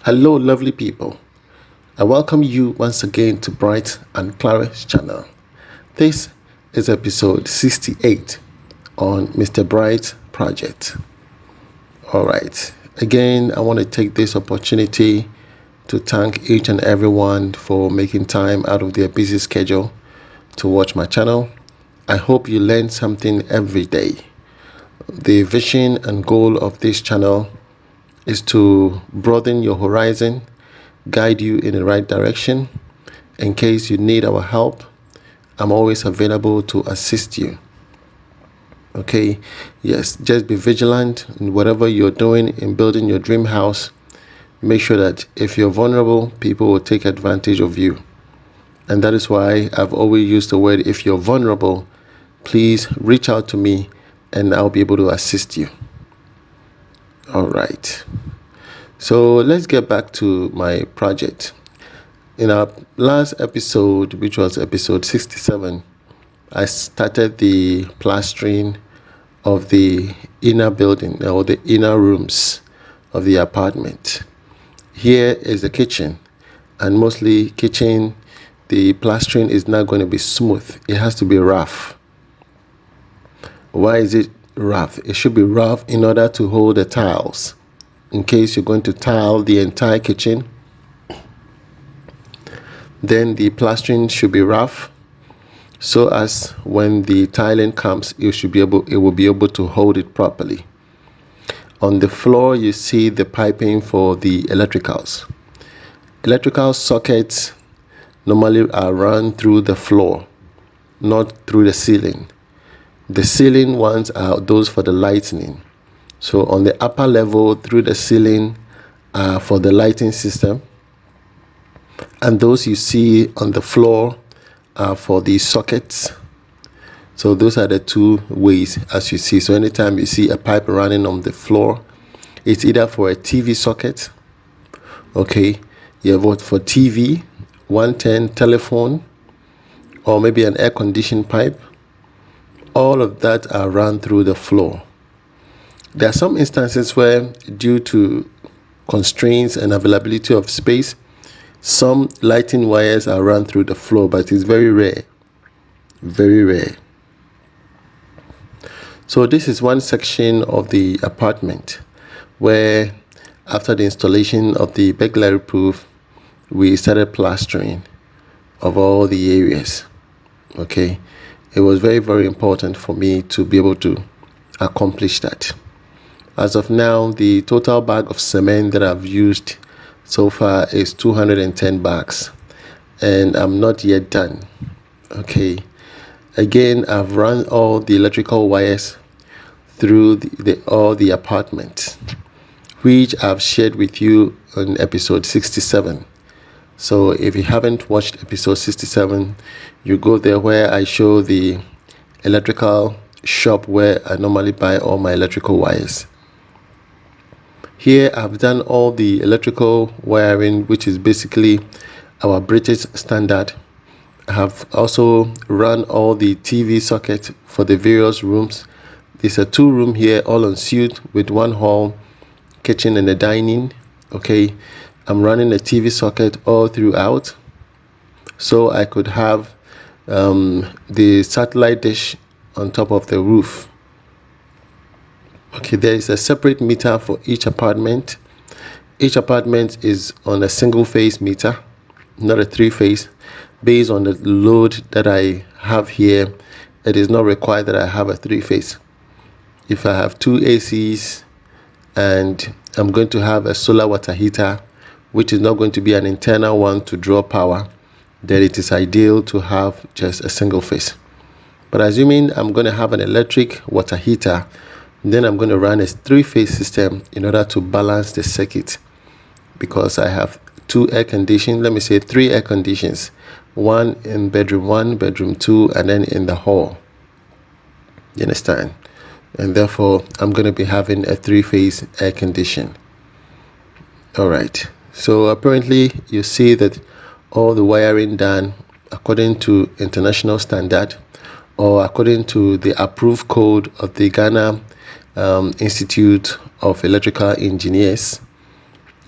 Hello, lovely people. I welcome you once again to Bright and Clara's channel. This is episode 68 on Mr. Bright Project. All right. Again, I want to take this opportunity to thank each and everyone for making time out of their busy schedule to watch my channel. I hope you learn something every day. The vision and goal of this channel is to broaden your horizon, guide you in the right direction. In case you need our help, I'm always available to assist you. Okay, yes, just be vigilant in whatever you're doing in building your dream house. Make sure that if you're vulnerable, people will take advantage of you. And that is why I've always used the word if you're vulnerable, please reach out to me and I'll be able to assist you. All right. So let's get back to my project. In our last episode, which was episode 67, I started the plastering of the inner building or the inner rooms of the apartment. Here is the kitchen, and mostly kitchen, the plastering is not going to be smooth. It has to be rough. Why is it rough? It should be rough in order to hold the tiles. In case you're going to tile the entire kitchen, then the plastering should be rough so as when the tiling comes, it will be able to hold it properly. On the floor, you see the piping for the electricals. Electrical sockets normally are run through the floor, not through the ceiling. The ceiling ones are those for the lighting. So on the upper level through the ceiling are for the lighting system, and those you see on the floor are for the sockets. So those are the two ways as you see. So anytime you see a pipe running on the floor, it's either for a TV socket, okay, you vote for TV, 110 telephone, or maybe an air conditioned pipe. All of that are run through the floor. There are some instances where, due to constraints and availability of space, some lighting wires are run through the floor, but it's very rare. Very rare. So this is one section of the apartment where, after the installation of the burglary proof, we started plastering of all the areas. Okay, it was very, very important for me to be able to accomplish that. As of now, the total bag of cement that I've used so far is 210 bags, and I'm not yet done. Okay, again, I've run all the electrical wires through all the apartments, which I've shared with you on episode 67. So if you haven't watched episode 67, you go there where I show the electrical shop where I normally buy all my electrical wires. Here I've done all the electrical wiring, which is basically our British standard. I have also run all the TV sockets for the various rooms. There's a 2-room here, all en suite, with one hall, kitchen, and a dining. Okay, I'm running a TV socket all throughout, so I could have the satellite dish on top of the roof. Okay, there is a separate meter for each apartment. Each apartment is on a single phase meter, not a 3-phase. Based on the load that I have here, it is not required that I have a 3-phase. If I have 2 ACs and I'm going to have a solar water heater, which is not going to be an internal one to draw power, then it is ideal to have just a single phase. But assuming I'm going to have an electric water heater, then I'm going to run a 3-phase system in order to balance the circuit, because I have 2 air conditions, let me say 3 air conditions, one in bedroom 1, bedroom 2, and then in the hall. You understand? And therefore I'm going to be having a 3-phase air condition. All right, so apparently you see that all the wiring done according to international standard, or according to the approved code of the Ghana Institute of Electrical Engineers.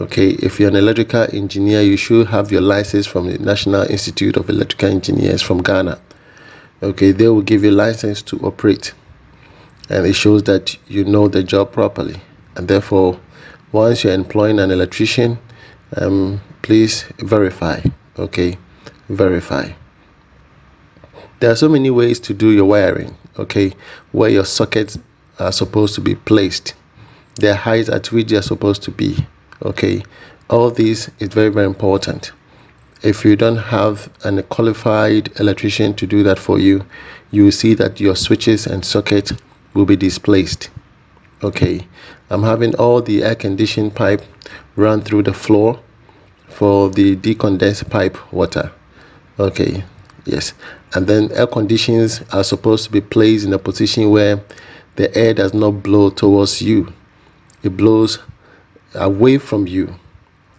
Okay, if you're an electrical engineer, you should have your license from the National Institute of Electrical Engineers from Ghana. Okay, they will give you license to operate, and it shows that you know the job properly. And therefore, once you're employing an electrician, please verify. Okay, verify. There are so many ways to do your wiring. Okay, where your sockets are supposed to be placed, their height at which they are supposed to be. Okay, all this is very, very important. If you don't have a qualified electrician to do that for you, you will see that your switches and sockets will be displaced. Okay, I'm having all the air conditioning pipe run through the floor for the decondensed pipe water. Okay, yes, and then air conditions are supposed to be placed in a position where the air does not blow towards you, it blows away from you.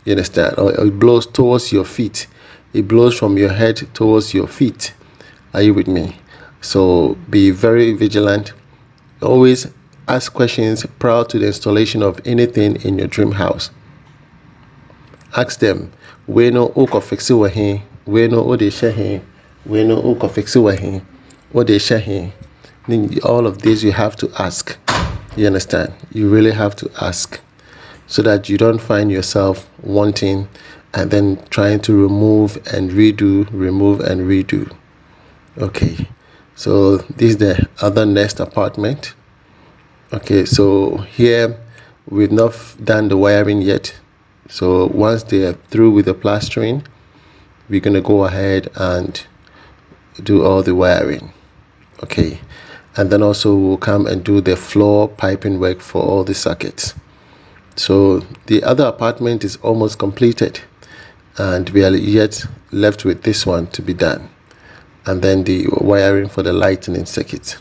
You understand? Or it blows towards your feet, it blows from your head towards your feet. Are you with me? So be very vigilant. Always ask questions prior to the installation of anything in your dream house. Ask them, we no oko fixi wahi, we no ode shahi, we no oko fixi wahi, ode shahi. All of this you have to ask. You understand? You really have to ask, so that you don't find yourself wanting and then trying to remove and redo, remove and redo. Okay, so this is the other next apartment. Okay, so here we've not done the wiring yet. So once they are through with the plastering, we're going to go ahead and do all the wiring. Okay, and then also we'll come and do the floor piping work for all the sockets. So the other apartment is almost completed, and we are yet left with this one to be done, and then the wiring for the lightning circuit.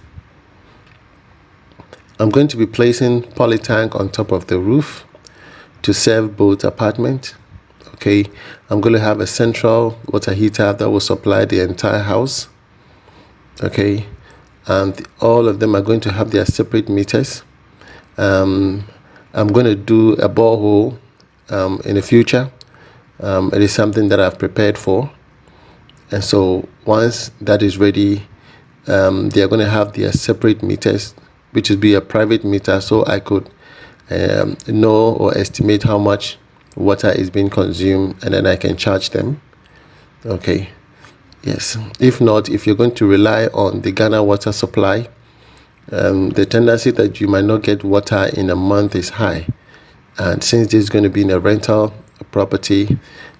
I'm going to be placing poly tank on top of the roof to serve both apartments. Okay, I'm going to have a central water heater that will supply the entire house. Okay, and all of them are going to have their separate meters. I'm going to do a borehole in the future. It is something that I've prepared for, and so once that is ready, they are going to have their separate meters, which will be a private meter, so I could know or estimate how much water is being consumed, and then I can charge them. Okay, yes. If not, if you're going to rely on the Ghana water supply, the tendency that you might not get water in a month is high. And since this is going to be in a rental property,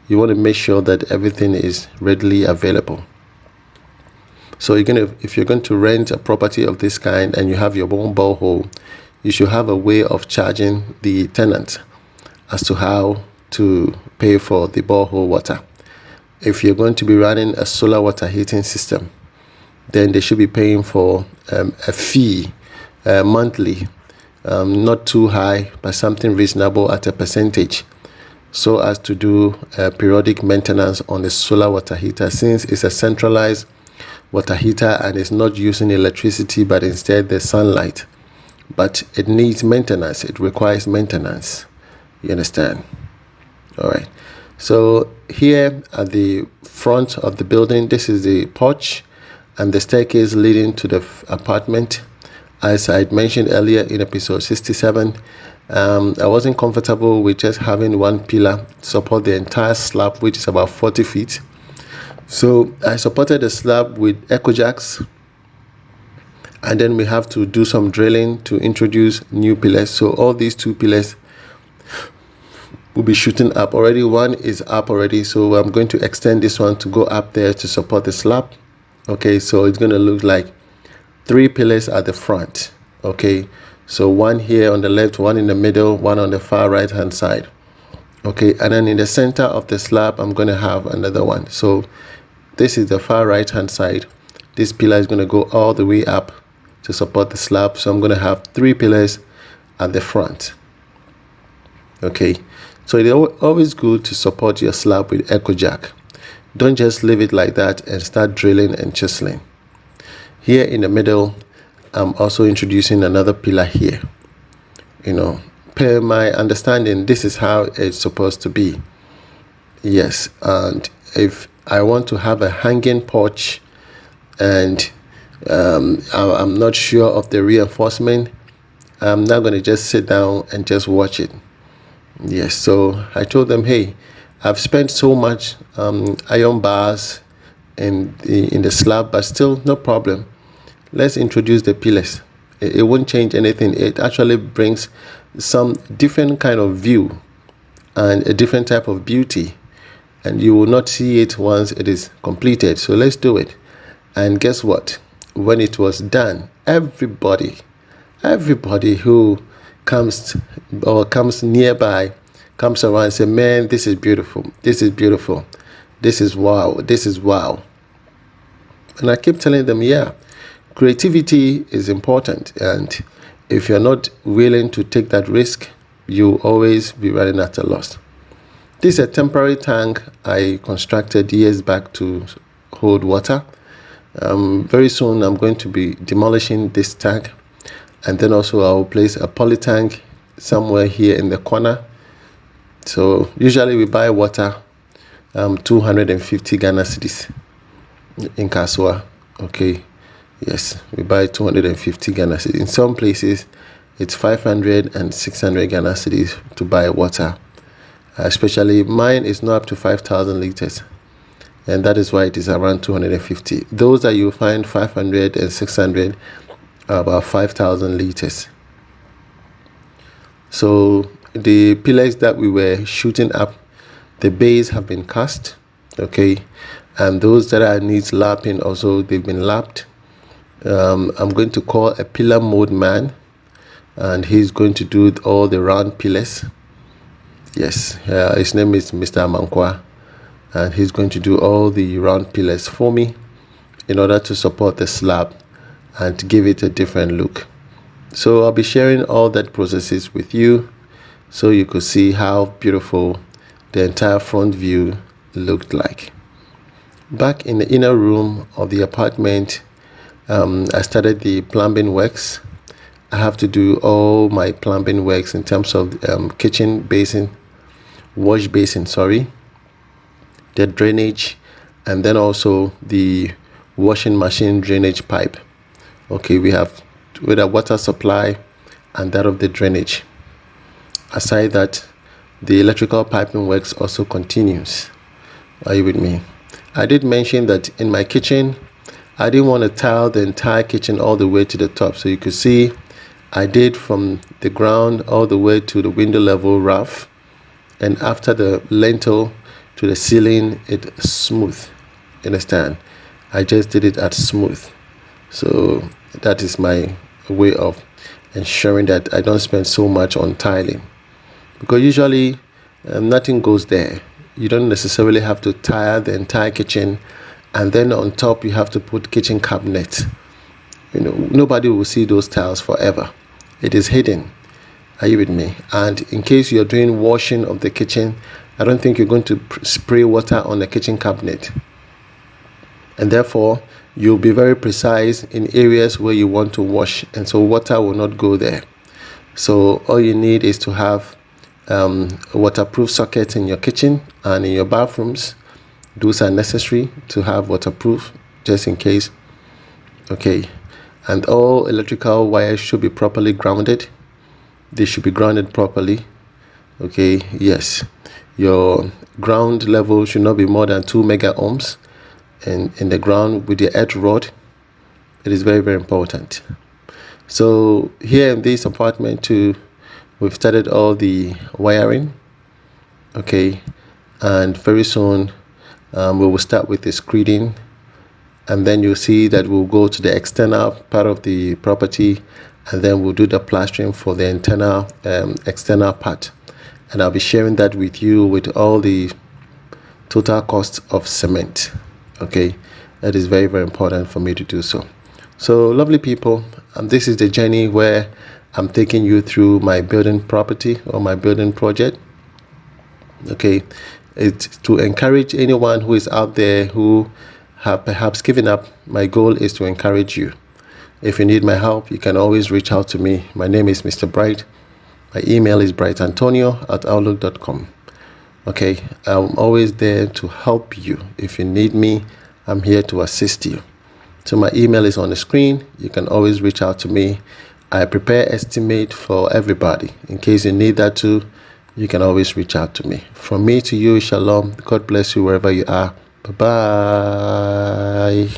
you want to make sure that everything is readily available. So if you're going to rent a property of this kind and you have your own borehole, you should have a way of charging the tenant as to how to pay for the borehole water. If you're going to be running a solar water heating system, then they should be paying for a fee monthly, not too high, but something reasonable at a percentage, so as to do periodic maintenance on the solar water heater, since it's a centralized water heater and it's not using electricity but instead the sunlight. But it needs maintenance, it requires maintenance. You understand? All right. So here at the front of the building, this is the porch and the staircase leading to the apartment. As I mentioned earlier in episode 67, I wasn't comfortable with just having one pillar support the entire slab, which is about 40 feet. So I supported the slab with echo jacks, and then we have to do some drilling to introduce new pillars. So all these two pillars will be shooting up already. One is up already, so I'm going to extend this one to go up there to support the slab. Okay, so it's going to look like 3 pillars at the front. Okay, so one here on the left, one in the middle, one on the far right hand side. Okay, and then in the center of the slab I'm going to have another one. So this is the far right hand side. This pillar is going to go all the way up to support the slab, so I'm going to have 3 pillars at the front. Okay, so it's always good to support your slab with echo jack. Don't just leave it like that and start drilling and chiseling. Here in the middle, I'm also introducing another pillar here, Per my understanding, this is how it's supposed to be. Yes, and if I want to have a hanging porch and I'm not sure of the reinforcement, I'm not going to just sit down and just watch it. Yes, so I told them, hey, I've spent so much iron bars in the slab, but still no problem. Let's introduce the pillars. It won't change anything. It actually brings some different kind of view and a different type of beauty, and you will not see it once it is completed. So let's do it. And guess what? When it was done, everybody who comes or comes nearby comes around and say, man, this is beautiful, this is beautiful, this is wow, this is wow. And I keep telling them, yeah, creativity is important, and if you're not willing to take that risk, you always be running at a loss. This is a temporary tank I constructed years back to hold water. Very soon I'm going to be demolishing this tank, and then also I'll place a poly tank somewhere here in the corner. So usually we buy water 250 Ghana cedis in Kaswa. Okay, yes, we buy 250 Ghana cedis. In some places it's 500 and 600 Ghana cedis to buy water. Especially mine is not up to 5,000 liters, and that is why it is around 250. Those that you find 500 and 600 are about 5,000 liters. So the pillars that we were shooting up, the base have been cast, okay, and those that are needs lapping also, they've been lapped. I'm going to call a pillar mode man, and he's going to do all the round pillars. Yes, his name is Mr. Amankwa, and he's going to do all the round pillars for me in order to support the slab and to give it a different look. So I'll be sharing all that processes with you so you could see how beautiful the entire front view looked like. Back in the inner room of the apartment, I started the plumbing works. I have to do all my plumbing works in terms of kitchen basin, wash basin, sorry, the drainage, and then also the washing machine drainage pipe. Okay, we have with a water supply and that of the drainage. Aside that, the electrical piping works also continues. Are you with me? I did mention that in my kitchen, I didn't want to tile the entire kitchen all the way to the top. So you could see I did from the ground all the way to the window level rough, and after the lintel to the ceiling, it's smooth. You understand? I just did it at smooth. So that is my way of ensuring that I don't spend so much on tiling, because usually nothing goes there. You don't necessarily have to tile the entire kitchen, and then on top you have to put kitchen cabinets. You know, nobody will see those tiles forever. It is hidden. Are you with me? And in case you're doing washing of the kitchen, I don't think you're going to spray water on the kitchen cabinet, and therefore you'll be very precise in areas where you want to wash, and so water will not go there. So all you need is to have waterproof sockets in your kitchen and in your bathrooms. Those are necessary to have waterproof, just in case. Okay, and all electrical wires should be properly grounded. They should be grounded properly. Okay, yes, your ground level should not be more than 2 mega ohms in the ground with the earth rod. It is very, very important. So here in this apartment too, we've started all the wiring. Okay, and very soon we will start with the screening, and then you'll see that we'll go to the external part of the property, and then we'll do the plastering for the internal external part, and I'll be sharing that with you with all the total cost of cement. Okay, that is very, very important for me to do so. So lovely people, this is the journey where I'm taking you through my building property or my building project. Okay, it's to encourage anyone who is out there who have perhaps given up. My goal is to encourage you. If you need my help, you can always reach out to me. My name is Mr. Bright, My email is brightantonio@outlook.com. Okay, I'm always there to help you. If you need me, I'm here to assist you. So my email is on the screen. You can always reach out to me. I prepare estimate for everybody. In case you need that too, you can always reach out to me. From me to you, shalom. God bless you wherever you are. Bye-bye.